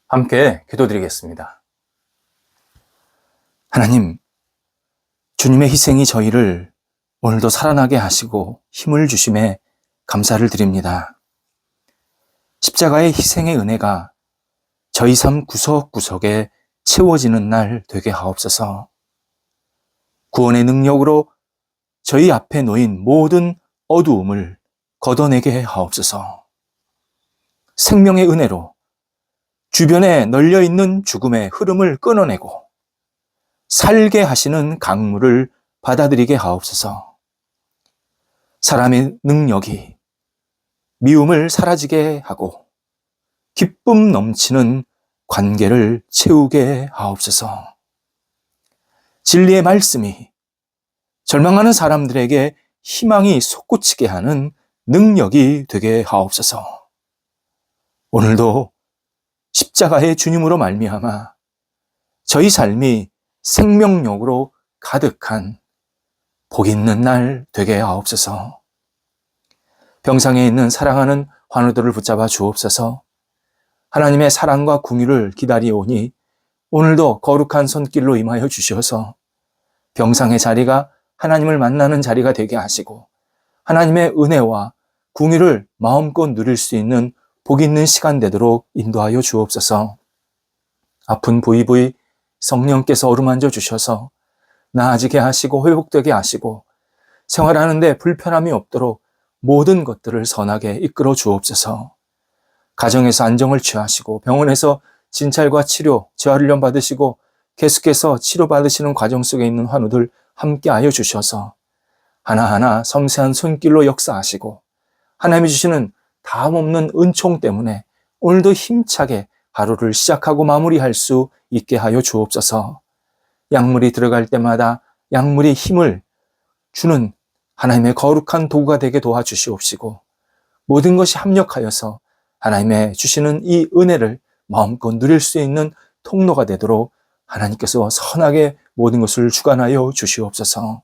함께 기도드리겠습니다. 하나님, 주님의 희생이 저희를 오늘도 살아나게 하시고 힘을 주심에 감사를 드립니다. 십자가의 희생의 은혜가 저희 삶 구석구석에 채워지는 날 되게 하옵소서. 구원의 능력으로 저희 앞에 놓인 모든 어두움을 걷어내게 하옵소서. 생명의 은혜로 주변에 널려있는 죽음의 흐름을 끊어내고 살게 하시는 강물을 받아들이게 하옵소서. 사람의 능력이 미움을 사라지게 하고 기쁨 넘치는 관계를 채우게 하옵소서. 진리의 말씀이 절망하는 사람들에게 희망이 솟구치게 하는 능력이 되게 하옵소서. 오늘도 십자가의 주님으로 말미암아 저희 삶이 생명력으로 가득한 복 있는 날 되게 하옵소서. 병상에 있는 사랑하는 환우들을 붙잡아 주옵소서. 하나님의 사랑과 궁유를 기다리오니 오늘도 거룩한 손길로 임하여 주셔서 병상의 자리가 하나님을 만나는 자리가 되게 하시고 하나님의 은혜와 궁유를 마음껏 누릴 수 있는 복 있는 시간 되도록 인도하여 주옵소서. 아픈 부위 성령께서 어루만져 주셔서 나아지게 하시고 회복되게 하시고 생활하는데 불편함이 없도록 모든 것들을 선하게 이끌어 주옵소서. 가정에서 안정을 취하시고 병원에서 진찰과 치료, 재활훈련 받으시고 계속해서 치료받으시는 과정 속에 있는 환우들 함께하여 주셔서 하나하나 섬세한 손길로 역사하시고 하나님이 주시는 다함없는 은총 때문에 오늘도 힘차게 하루를 시작하고 마무리할 수 있게 하여 주옵소서. 약물이 들어갈 때마다 약물이 힘을 주는 하나님의 거룩한 도구가 되게 도와주시옵시고 모든 것이 합력하여서 하나님의 주시는 이 은혜를 마음껏 누릴 수 있는 통로가 되도록 하나님께서 선하게 모든 것을 주관하여 주시옵소서.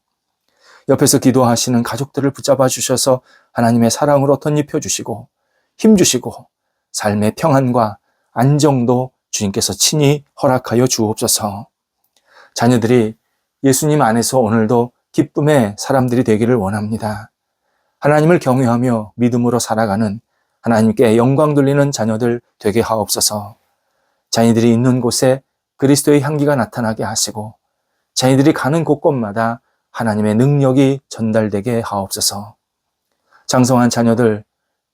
옆에서 기도하시는 가족들을 붙잡아 주셔서 하나님의 사랑으로 덧입혀 주시고 힘 주시고 삶의 평안과 안정도 주님께서 친히 허락하여 주옵소서. 자녀들이 예수님 안에서 오늘도 기쁨의 사람들이 되기를 원합니다. 하나님을 경외하며 믿음으로 살아가는 하나님께 영광 돌리는 자녀들 되게 하옵소서. 자녀들이 있는 곳에 그리스도의 향기가 나타나게 하시고 자녀들이 가는 곳곳마다 하나님의 능력이 전달되게 하옵소서. 장성한 자녀들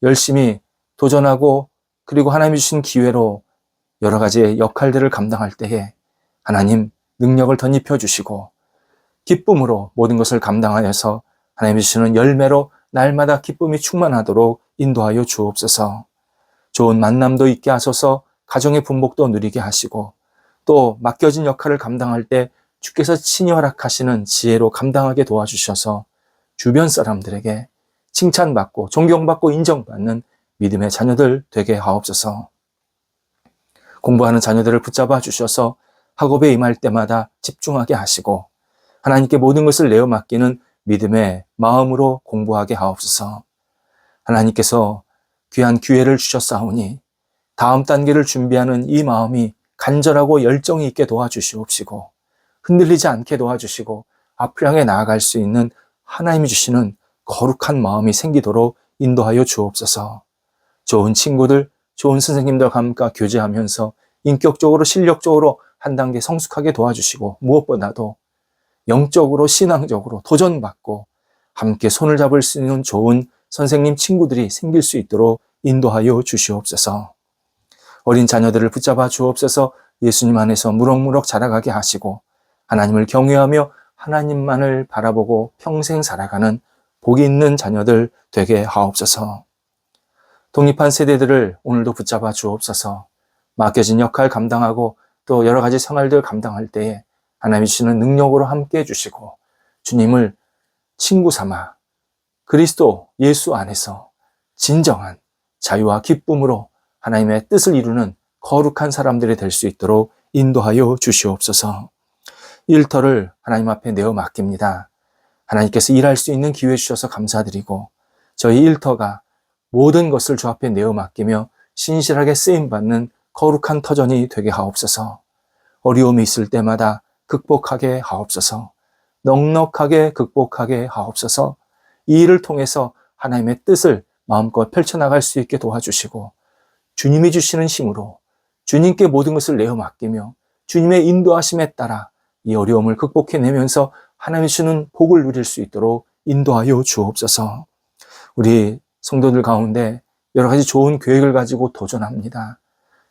열심히 도전하고 그리고 하나님이 주신 기회로 여러 가지의 역할들을 감당할 때에 하나님 능력을 덧입혀 주시고 기쁨으로 모든 것을 감당하여서 하나님이 주시는 열매로 날마다 기쁨이 충만하도록 인도하여 주옵소서. 좋은 만남도 있게 하소서. 가정의 분복도 누리게 하시고 또 맡겨진 역할을 감당할 때 주께서 친히 허락하시는 지혜로 감당하게 도와주셔서 주변 사람들에게 칭찬받고 존경받고 인정받는 믿음의 자녀들 되게 하옵소서. 공부하는 자녀들을 붙잡아 주셔서 학업에 임할 때마다 집중하게 하시고 하나님께 모든 것을 내어 맡기는 믿음의 마음으로 공부하게 하옵소서. 하나님께서 귀한 기회를 주셨사오니 다음 단계를 준비하는 이 마음이 간절하고 열정이 있게 도와주시옵시고 흔들리지 않게 도와주시고 앞을 향해 나아갈 수 있는 하나님이 주시는 거룩한 마음이 생기도록 인도하여 주옵소서. 좋은 친구들, 좋은 선생님들과 함께 교제하면서 인격적으로 실력적으로 한 단계 성숙하게 도와주시고 무엇보다도 영적으로 신앙적으로 도전받고 함께 손을 잡을 수 있는 좋은 선생님 친구들이 생길 수 있도록 인도하여 주시옵소서. 어린 자녀들을 붙잡아 주옵소서. 예수님 안에서 무럭무럭 자라가게 하시고 하나님을 경외하며 하나님만을 바라보고 평생 살아가는 복이 있는 자녀들 되게 하옵소서. 독립한 세대들을 오늘도 붙잡아 주옵소서. 맡겨진 역할 감당하고 또 여러 가지 생활들 감당할 때에 하나님이 주시는 능력으로 함께 해주시고 주님을 친구 삼아 그리스도 예수 안에서 진정한 자유와 기쁨으로 하나님의 뜻을 이루는 거룩한 사람들이 될 수 있도록 인도하여 주시옵소서. 일터를 하나님 앞에 내어 맡깁니다. 하나님께서 일할 수 있는 기회 주셔서 감사드리고 저희 일터가 모든 것을 주 앞에 내어 맡기며 신실하게 쓰임받는 거룩한 터전이 되게 하옵소서. 어려움이 있을 때마다 극복하게 하옵소서. 넉넉하게 극복하게 하옵소서. 이 일을 통해서 하나님의 뜻을 마음껏 펼쳐나갈 수 있게 도와주시고 주님이 주시는 힘으로 주님께 모든 것을 내어 맡기며 주님의 인도하심에 따라 이 어려움을 극복해내면서 하나님이 주는 복을 누릴 수 있도록 인도하여 주옵소서. 우리 성도들 가운데 여러 가지 좋은 계획을 가지고 도전합니다.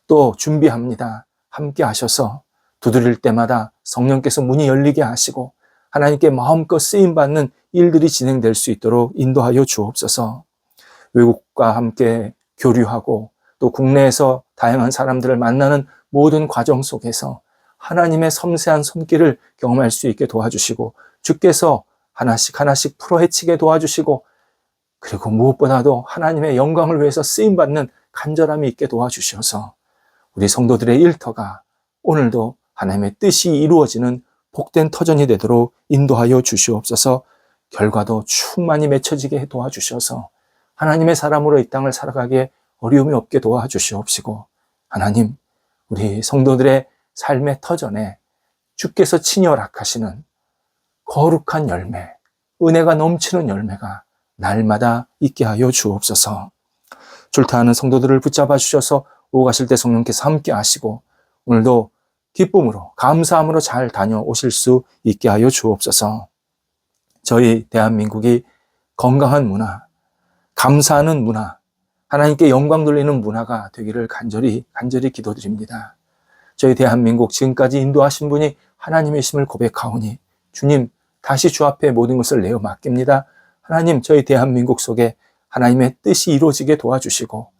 또 준비합니다. 함께 하셔서 두드릴 때마다 성령께서 문이 열리게 하시고 하나님께 마음껏 쓰임받는 일들이 진행될 수 있도록 인도하여 주옵소서. 외국과 함께 교류하고 또 국내에서 다양한 사람들을 만나는 모든 과정 속에서 하나님의 섬세한 손길을 경험할 수 있게 도와주시고 주께서 하나씩 하나씩 풀어헤치게 도와주시고 그리고 무엇보다도 하나님의 영광을 위해서 쓰임받는 간절함이 있게 도와주셔서 우리 성도들의 일터가 오늘도 하나님의 뜻이 이루어지는 복된 터전이 되도록 인도하여 주시옵소서. 결과도 충만히 맺혀지게 도와주셔서 하나님의 사람으로 이 땅을 살아가기에 어려움이 없게 도와주시옵시고 하나님 우리 성도들의 삶의 터전에 주께서 친히 허락하시는 거룩한 열매, 은혜가 넘치는 열매가 날마다 있게 하여 주옵소서. 출타하는 성도들을 붙잡아 주셔서 오고 가실 때 성령께서 함께 하시고 오늘도 기쁨으로 감사함으로 잘 다녀오실 수 있게 하여 주옵소서. 저희 대한민국이 건강한 문화, 감사하는 문화, 하나님께 영광 돌리는 문화가 되기를 간절히 기도드립니다. 저희 대한민국 지금까지 인도하신 분이 하나님이심을 고백하오니 주님 다시 주 앞에 모든 것을 내어 맡깁니다. 하나님 저희 대한민국 속에 하나님의 뜻이 이루어지게 도와주시고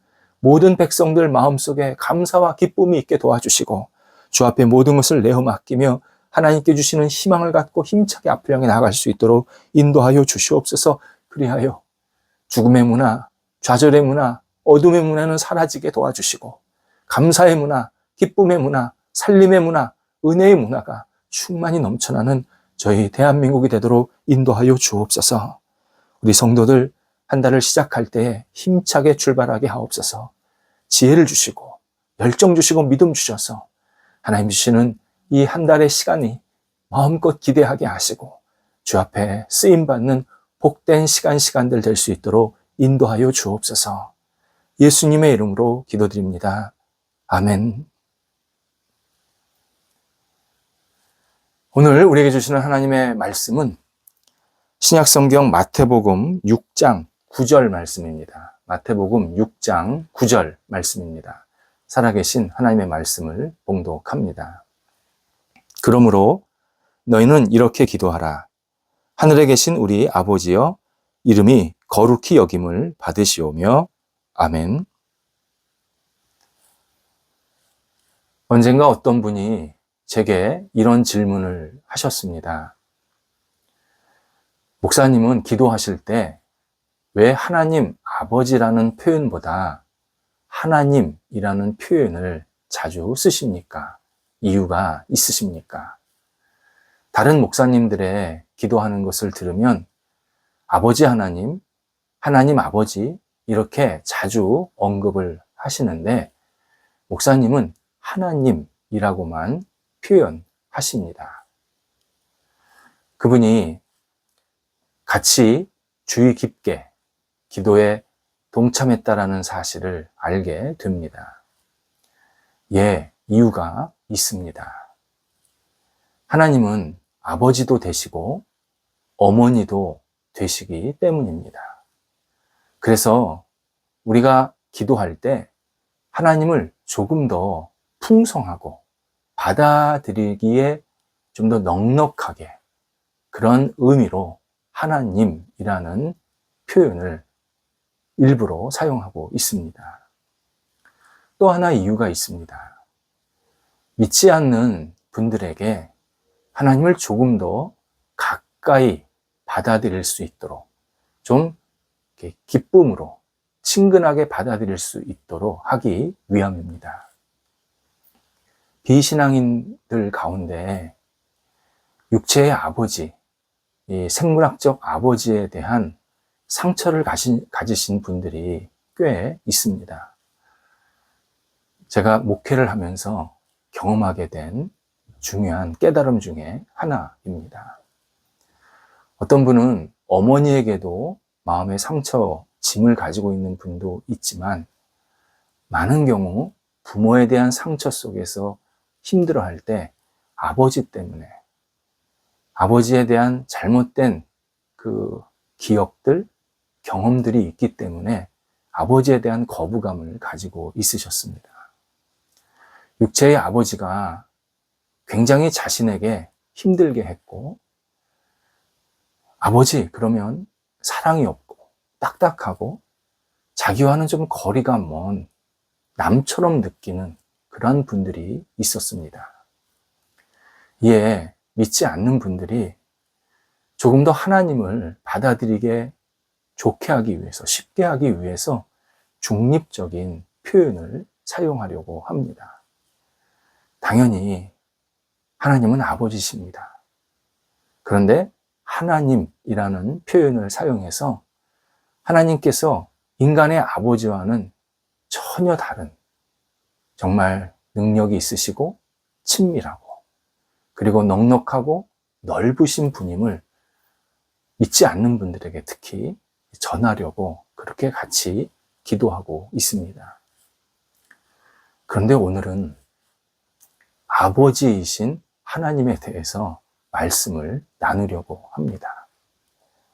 모든 백성들 마음속에 감사와 기쁨이 있게 도와주시고 주 앞에 모든 것을 내어 맡기며 하나님께 주시는 희망을 갖고 힘차게 앞을 향해 나아갈 수 있도록 인도하여 주시옵소서. 그리하여 죽음의 문화, 좌절의 문화, 어둠의 문화는 사라지게 도와주시고 감사의 문화, 기쁨의 문화, 살림의 문화, 은혜의 문화가 충만히 넘쳐나는 저희 대한민국이 되도록 인도하여 주옵소서. 우리 성도들 한 달을 시작할 때에 힘차게 출발하게 하옵소서. 지혜를 주시고 열정 주시고 믿음 주셔서 하나님 주시는 이 한 달의 시간이 마음껏 기대하게 하시고 주 앞에 쓰임받는 복된 시간들 될 수 있도록 인도하여 주옵소서. 예수님의 이름으로 기도드립니다. 아멘. 오늘 우리에게 주시는 하나님의 말씀은 신약성경 마태복음 6장 9절 말씀입니다. 마태복음 6장 9절 말씀입니다. 살아계신 하나님의 말씀을 봉독합니다. 그러므로 너희는 이렇게 기도하라. 하늘에 계신 우리 아버지여 이름이 거룩히 여김을 받으시오며 아멘. 언젠가 어떤 분이 제게 이런 질문을 하셨습니다. 목사님은 기도하실 때 왜 하나님 아버지라는 표현보다 하나님이라는 표현을 자주 쓰십니까? 이유가 있으십니까? 다른 목사님들의 기도하는 것을 들으면 아버지 하나님, 하나님 아버지 이렇게 자주 언급을 하시는데 목사님은 하나님이라고만 표현하십니다. 그분이 같이 주의 깊게 기도에 동참했다라는 사실을 알게 됩니다. 예, 이유가 있습니다. 하나님은 아버지도 되시고 어머니도 되시기 때문입니다. 그래서 우리가 기도할 때 하나님을 조금 더 풍성하고 받아들이기에 좀 더 넉넉하게 그런 의미로 하나님이라는 표현을 일부러 사용하고 있습니다. 또 하나 이유가 있습니다. 믿지 않는 분들에게 하나님을 조금 더 가까이 받아들일 수 있도록 좀 기쁨으로 친근하게 받아들일 수 있도록 하기 위함입니다. 비신앙인들 가운데 육체의 아버지, 이 생물학적 아버지에 대한 상처를 가지신 분들이 꽤 있습니다. 제가 목회를 하면서 경험하게 된 중요한 깨달음 중에 하나입니다. 어떤 분은 어머니에게도 마음의 상처, 짐을 가지고 있는 분도 있지만 많은 경우 부모에 대한 상처 속에서 힘들어할 때 아버지 때문에 아버지에 대한 잘못된 그 기억들, 경험들이 있기 때문에 아버지에 대한 거부감을 가지고 있으셨습니다. 육체의 아버지가 굉장히 자신에게 힘들게 했고, 아버지 그러면 사랑이 없고 딱딱하고 자기와는 좀 거리가 먼 남처럼 느끼는 그런 분들이 있었습니다. 이에 믿지 않는 분들이 조금 더 하나님을 받아들이게 좋게 하기 위해서, 쉽게 하기 위해서 중립적인 표현을 사용하려고 합니다. 당연히 하나님은 아버지십니다. 그런데 하나님이라는 표현을 사용해서 하나님께서 인간의 아버지와는 전혀 다른, 정말 능력이 있으시고 친밀하고 그리고 넉넉하고 넓으신 분임을 믿지 않는 분들에게 특히 전하려고 그렇게 같이 기도하고 있습니다. 그런데 오늘은 아버지이신 하나님에 대해서 말씀을 나누려고 합니다.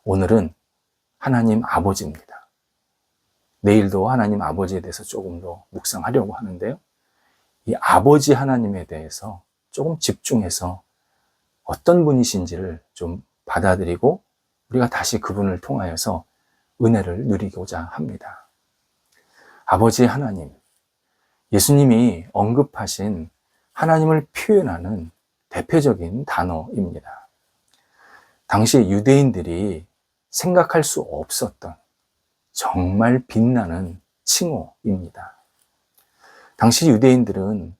오늘은 하나님 아버지입니다. 내일도 하나님 아버지에 대해서 조금 더 묵상하려고 하는데요. 이 아버지 하나님에 대해서 조금 집중해서 어떤 분이신지를 좀 받아들이고 우리가 다시 그분을 통하여서 은혜를 누리고자 합니다. 아버지 하나님, 예수님이 언급하신 하나님을 표현하는 대표적인 단어입니다. 당시 유대인들이 생각할 수 없었던 정말 빛나는 칭호입니다. 당시 유대인들은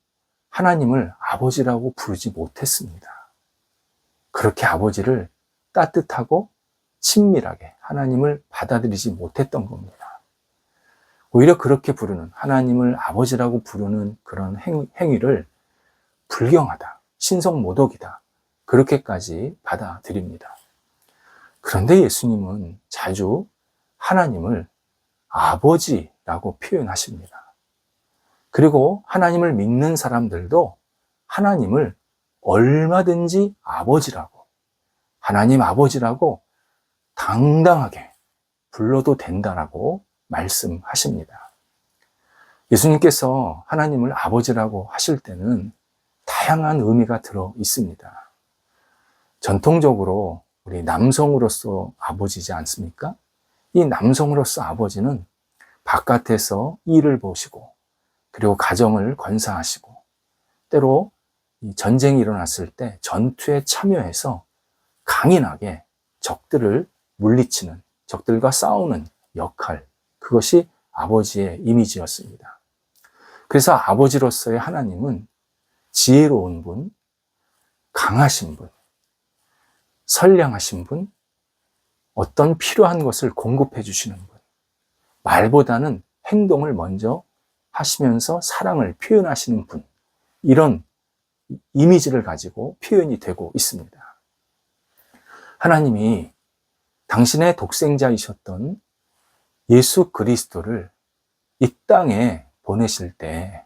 하나님을 아버지라고 부르지 못했습니다. 그렇게 아버지를 따뜻하고 친밀하게 하나님을 받아들이지 못했던 겁니다. 오히려 그렇게 부르는, 하나님을 아버지라고 부르는 그런 행위를 불경하다, 신성모독이다, 그렇게까지 받아들입니다. 그런데 예수님은 자주 하나님을 아버지라고 표현하십니다. 그리고 하나님을 믿는 사람들도 하나님을 얼마든지 아버지라고, 하나님 아버지라고 당당하게 불러도 된다라고 말씀하십니다. 예수님께서 하나님을 아버지라고 하실 때는 다양한 의미가 들어 있습니다. 전통적으로 우리 남성으로서 아버지지 않습니까? 이 남성으로서 아버지는 바깥에서 일을 보시고 그리고 가정을 건사하시고 때로 전쟁이 일어났을 때 전투에 참여해서 강인하게 적들을 물리치는, 적들과 싸우는 역할, 그것이 아버지의 이미지였습니다. 그래서 아버지로서의 하나님은 지혜로운 분, 강하신 분, 선량하신 분, 어떤 필요한 것을 공급해 주시는 분, 말보다는 행동을 먼저 하시면서 사랑을 표현하시는 분, 이런 이미지를 가지고 표현이 되고 있습니다. 하나님이 당신의 독생자이셨던 예수 그리스도를 이 땅에 보내실 때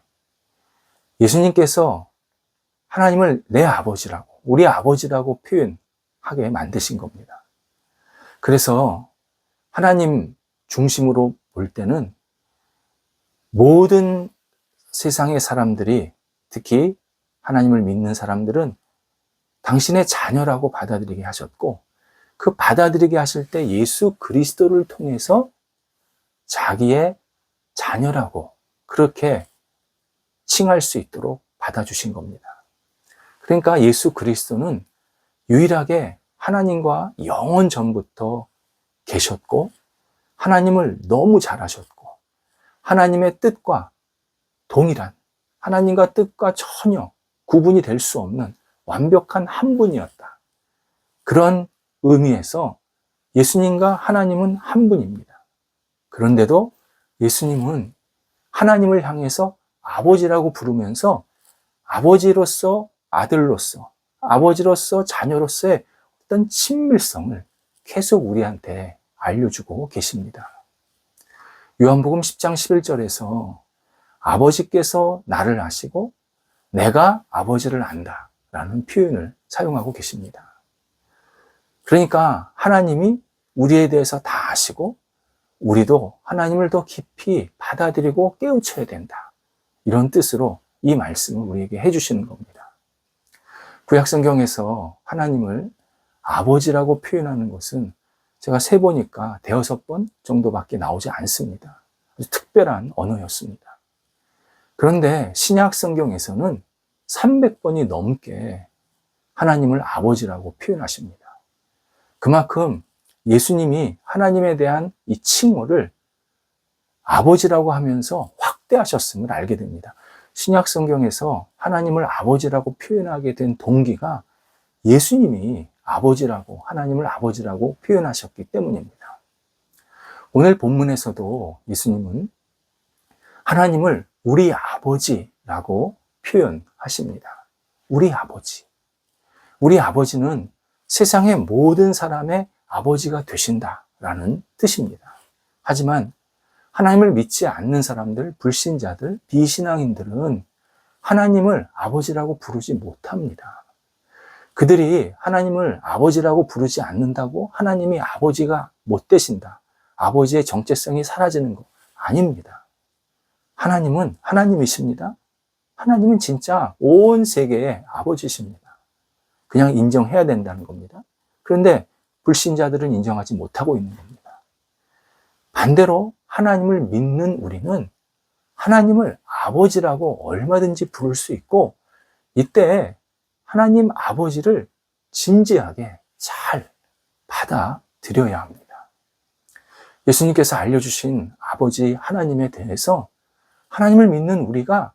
예수님께서 하나님을 내 아버지라고, 우리 아버지라고 표현하게 만드신 겁니다. 그래서 하나님 중심으로 볼 때는 모든 세상의 사람들이, 특히 하나님을 믿는 사람들은 당신의 자녀라고 받아들이게 하셨고, 그 받아들이게 하실 때 예수 그리스도를 통해서 자기의 자녀라고 그렇게 칭할 수 있도록 받아주신 겁니다. 그러니까 예수 그리스도는 유일하게 하나님과 영원 전부터 계셨고, 하나님을 너무 잘 아셨고, 하나님의 뜻과 동일한, 하나님과 뜻과 전혀 구분이 될 수 없는 완벽한 한 분이었다. 그런 의미에서 예수님과 하나님은 한 분입니다. 그런데도 예수님은 하나님을 향해서 아버지라고 부르면서 아버지로서 아들로서, 아버지로서 자녀로서의 어떤 친밀성을 계속 우리한테 알려주고 계십니다. 요한복음 10장 11절에서 아버지께서 나를 아시고 내가 아버지를 안다 라는 표현을 사용하고 계십니다. 그러니까 하나님이 우리에 대해서 다 아시고 우리도 하나님을 더 깊이 받아들이고 깨우쳐야 된다. 이런 뜻으로 이 말씀을 우리에게 해주시는 겁니다. 구약성경에서 하나님을 아버지라고 표현하는 것은 제가 세보니까 5번 정도밖에 나오지 않습니다. 아주 특별한 언어였습니다. 그런데 신약성경에서는 300번이 넘게 하나님을 아버지라고 표현하십니다. 그만큼 예수님이 하나님에 대한 이 칭호를 아버지라고 하면서 확대하셨음을 알게 됩니다. 신약성경에서 하나님을 아버지라고 표현하게 된 동기가 예수님이 아버지라고, 하나님을 아버지라고 표현하셨기 때문입니다. 오늘 본문에서도 예수님은 하나님을 우리 아버지라고 표현하십니다. 우리 아버지. 우리 아버지는 세상의 모든 사람의 아버지가 되신다라는 뜻입니다. 하지만 하나님을 믿지 않는 사람들, 불신자들, 비신앙인들은 하나님을 아버지라고 부르지 못합니다. 그들이 하나님을 아버지라고 부르지 않는다고 하나님이 아버지가 못 되신다. 아버지의 정체성이 사라지는 거 아닙니다. 하나님은 하나님이십니다. 하나님은 진짜 온 세계의 아버지십니다. 그냥 인정해야 된다는 겁니다. 그런데 불신자들은 인정하지 못하고 있는 겁니다. 반대로 하나님을 믿는 우리는 하나님을 아버지라고 얼마든지 부를 수 있고 이때 하나님 아버지를 진지하게 잘 받아들여야 합니다. 예수님께서 알려주신 아버지 하나님에 대해서 하나님을 믿는 우리가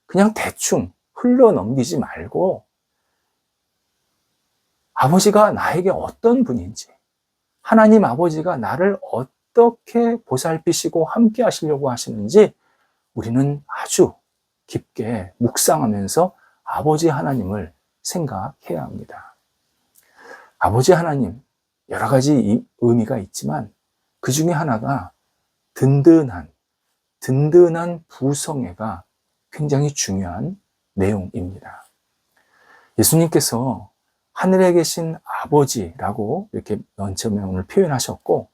그냥 대충 흘러넘기지 말고 아버지가 나에게 어떤 분인지, 하나님 아버지가 나를 어떻게 보살피시고 함께 하시려고 하시는지 우리는 아주 깊게 묵상하면서 아버지 하나님을 생각해야 합니다. 아버지 하나님, 여러 가지 의미가 있지만 그 중에 하나가 든든한 부성애가 굉장히 중요한 내용입니다. 예수님께서 하늘에 계신 아버지라고 이렇게 면체명을 표현하셨고,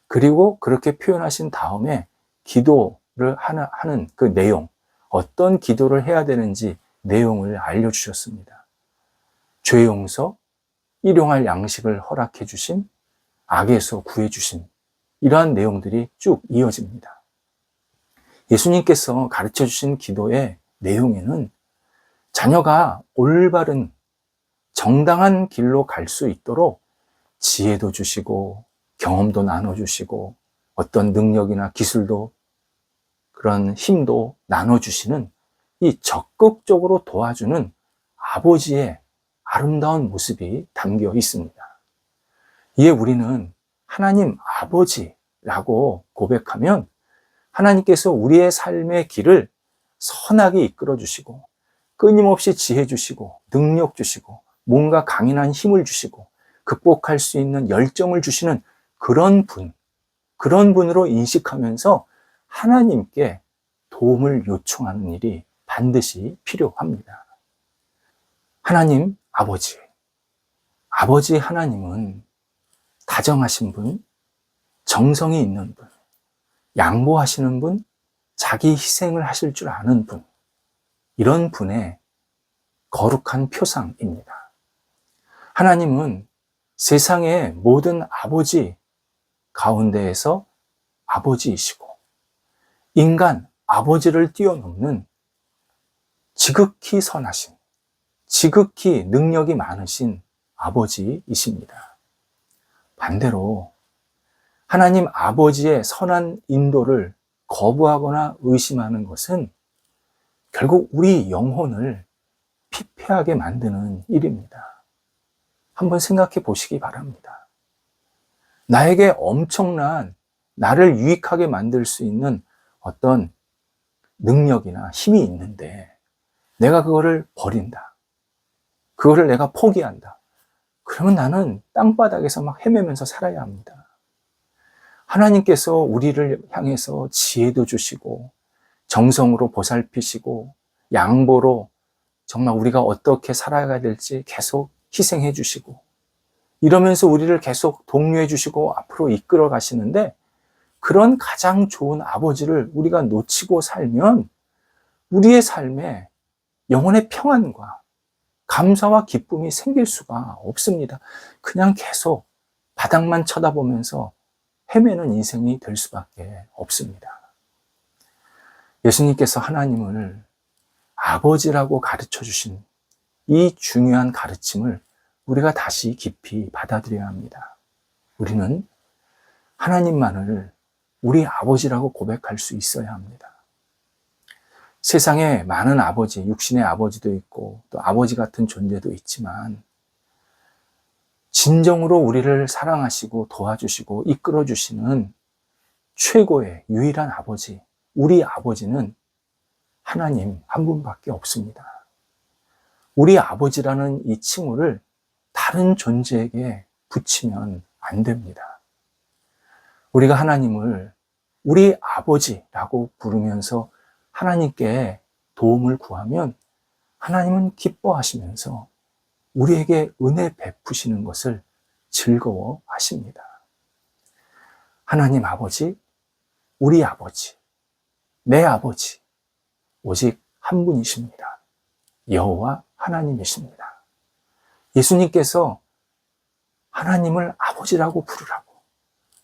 그리고 그렇게 표현하신 다음에 기도를 하는 그 내용, 어떤 기도를 해야 되는지 내용을 알려주셨습니다. 죄 용서, 일용할 양식을 허락해 주심, 악에서 구해 주심, 이러한 내용들이 쭉 이어집니다. 예수님께서 가르쳐 주신 기도의 내용에는 자녀가 올바른 정당한 길로 갈 수 있도록 지혜도 주시고 경험도 나눠주시고 어떤 능력이나 기술도 그런 힘도 나눠주시는 이 적극적으로 도와주는 아버지의 아름다운 모습이 담겨 있습니다. 이에 우리는 하나님 아버지라고 고백하면 하나님께서 우리의 삶의 길을 선하게 이끌어 주시고 끊임없이 지혜 주시고 능력 주시고 뭔가 강인한 힘을 주시고 극복할 수 있는 열정을 주시는 그런 분으로 인식하면서 하나님께 도움을 요청하는 일이 반드시 필요합니다. 하나님 아버지 하나님은 다정하신 분, 정성이 있는 분, 양보하시는 분, 자기 희생을 하실 줄 아는 분, 이런 분의 거룩한 표상입니다. 하나님은 세상의 모든 아버지 가운데에서 아버지이시고 인간 아버지를 뛰어넘는 지극히 선하신, 지극히 능력이 많으신 아버지이십니다. 반대로 하나님 아버지의 선한 인도를 거부하거나 의심하는 것은 결국 우리 영혼을 피폐하게 만드는 일입니다. 한번 생각해 보시기 바랍니다. 나에게 엄청난, 나를 유익하게 만들 수 있는 어떤 능력이나 힘이 있는데 내가 그거를 버린다. 그거를 내가 포기한다. 그러면 나는 땅바닥에서 막 헤매면서 살아야 합니다. 하나님께서 우리를 향해서 지혜도 주시고 정성으로 보살피시고 양보로 정말 우리가 어떻게 살아가야 될지 계속 희생해 주시고 이러면서 우리를 계속 독려해 주시고 앞으로 이끌어 가시는데 그런 가장 좋은 아버지를 우리가 놓치고 살면 우리의 삶에 영혼의 평안과 감사와 기쁨이 생길 수가 없습니다. 그냥 계속 바닥만 쳐다보면서 헤매는 인생이 될 수밖에 없습니다. 예수님께서 하나님을 아버지라고 가르쳐 주신 이 중요한 가르침을 우리가 다시 깊이 받아들여야 합니다. 우리는 하나님만을 우리 아버지라고 고백할 수 있어야 합니다. 세상에 많은 아버지, 육신의 아버지도 있고 또 아버지 같은 존재도 있지만 진정으로 우리를 사랑하시고 도와주시고 이끌어 주시는 최고의 유일한 아버지, 우리 아버지는 하나님 한 분밖에 없습니다. 우리 아버지라는 이 칭호를 다른 존재에게 붙이면 안 됩니다. 우리가 하나님을 우리 아버지라고 부르면서 하나님께 도움을 구하면 하나님은 기뻐하시면서 우리에게 은혜 베푸시는 것을 즐거워하십니다. 하나님 아버지, 우리 아버지, 내 아버지, 오직 한 분이십니다. 여호와 하나님이십니다. 예수님께서 하나님을 아버지라고 부르라고,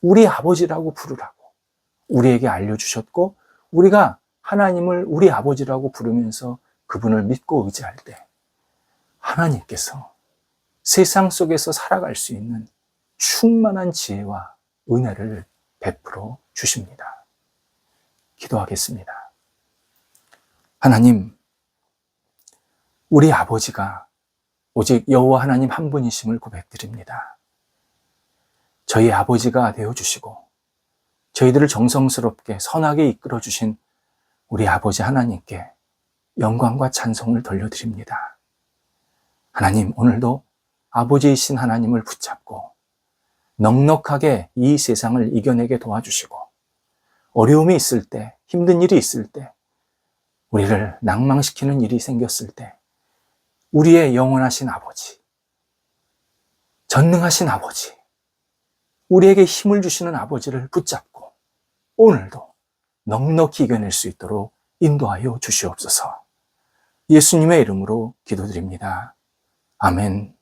우리 아버지라고 부르라고 우리에게 알려주셨고 우리가 하나님을 우리 아버지라고 부르면서 그분을 믿고 의지할 때 하나님께서 세상 속에서 살아갈 수 있는 충만한 지혜와 은혜를 베풀어 주십니다. 기도하겠습니다. 하나님, 우리 아버지가 오직 여호와 하나님 한 분이심을 고백드립니다. 저희 아버지가 되어주시고 저희들을 정성스럽게 선하게 이끌어주신 우리 아버지 하나님께 영광과 찬송을 돌려드립니다. 하나님, 오늘도 아버지이신 하나님을 붙잡고 넉넉하게 이 세상을 이겨내게 도와주시고 어려움이 있을 때, 힘든 일이 있을 때, 우리를 낭망시키는 일이 생겼을 때 우리의 영원하신 아버지, 전능하신 아버지, 우리에게 힘을 주시는 아버지를 붙잡고 오늘도 넉넉히 이겨낼 수 있도록 인도하여 주시옵소서. 예수님의 이름으로 기도드립니다. 아멘.